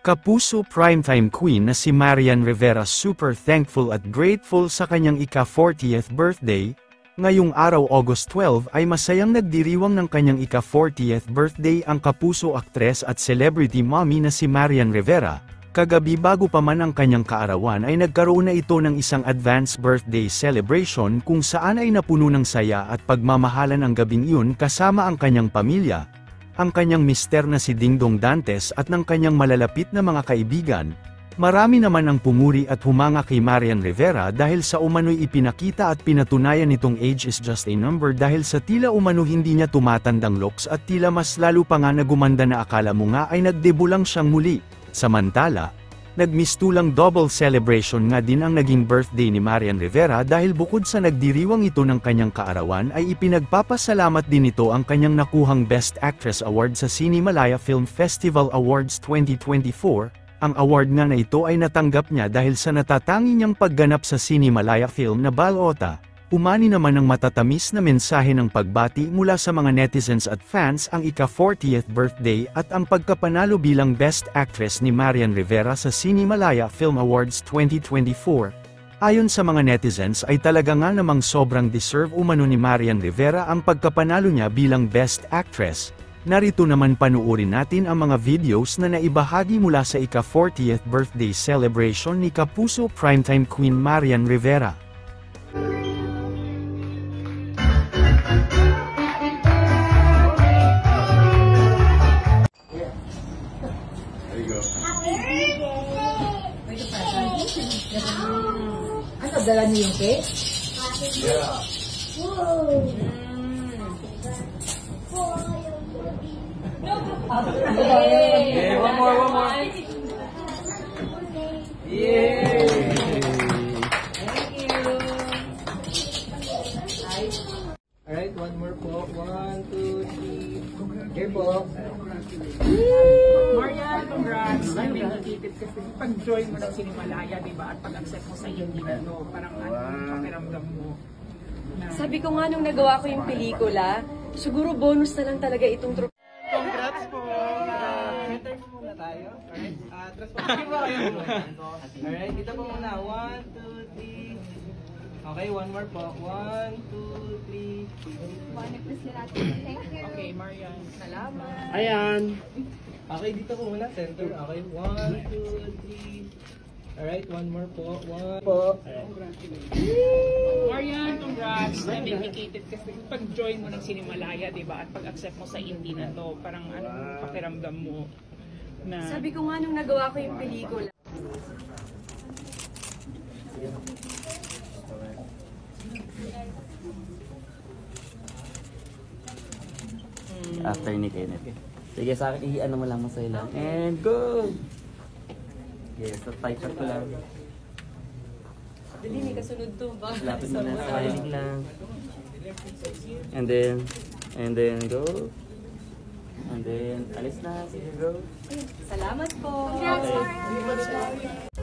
Kapuso primetime queen na si Marian Rivera super thankful at grateful sa kanyang ika-40th birthday. Ngayong araw August 12 ay masayang nagdiriwang ng kanyang ika-40th birthday ang kapuso aktres at celebrity mommy na si Marian Rivera. Kagabi bago pa man ang kanyang kaarawan ay nagkaroon na ito ng isang advance birthday celebration kung saan ay napuno ng saya at pagmamahalan ang gabing iyon kasama ang kanyang pamilya, ang kanyang mister na si Dingdong Dantes at ng kanyang malalapit na mga kaibigan. Marami naman ang pumuri at humanga kay Marian Rivera dahil sa umano'y ipinakita at pinatunayan nitong age is just a number dahil sa tila umano hindi niya tumatandang looks at tila mas lalo pa nga na gumanda na akala mo nga ay nagdebut lang siyang muli. Samantala, nagmistulang double celebration nga din ang naging birthday ni Marian Rivera dahil bukod sa nagdiriwang ito ng kanyang kaarawan ay ipinagpapasalamat din ito ang kanyang nakuhang Best Actress Award sa Cinemalaya Film Festival Awards 2024. Ang award nga na ito ay natanggap niya dahil sa natatangi niyang pagganap sa Cinemalaya Film na balota. Umani naman ng matatamis na mensahe ng pagbati mula sa mga netizens at fans ang ika-40th birthday at ang pagkapanalo bilang Best Actress ni Marian Rivera sa Cinemalaya Film Awards 2024. Ayon sa mga netizens ay talaga nga namang sobrang deserve umano ni Marian Rivera ang pagkapanalo niya bilang Best Actress. Narito naman panuorin natin ang mga videos na naibahagi mula sa ika-40th birthday celebration ni Kapuso primetime queen Marian Rivera. Ano, dala niyo yung cake? Yeah. Okay, one more. Yay! Thank you. Alright, one more po. 1, 2, 3. Here po. Marian, congrats! I'm dedicated kasi pag-join mo ng Cinemalaya, diba? At pag-accept mo sa hindi na to, parang pakiramdam mo. Sabi ko nga nung nagawa ko yung pelikula, siguro bonus na lang talaga itong trophy. Congrats po! Center po muna tayo. Alright, transform po kayo. Alright, dito po muna. 1, 2, 3. Okay, one more po. 1, 2, 3. Okay, Marian. Salamat. Ayan. Okay, dito po muna. Center. Okay, 1, 2, 3. Alright, one more po. 1 po. Marian, congrats! I'm dedicated kasi pag-join mo ng Cinemalaya, diba? At pag-accept mo sa hindi na to, parang anong pakiramdam mo na... Sabi ko nga nung nagawa ko yung pelikula. After ni Kenneth. Sige, sa akin, i-ano mo lang, masaya lang. And go! Yes, so tight shot ko lang. Dali, may kasunod to ba? Lapit mo na, smiling lang. And then go. And then, alis na, sige, go. Salamat po. Okay.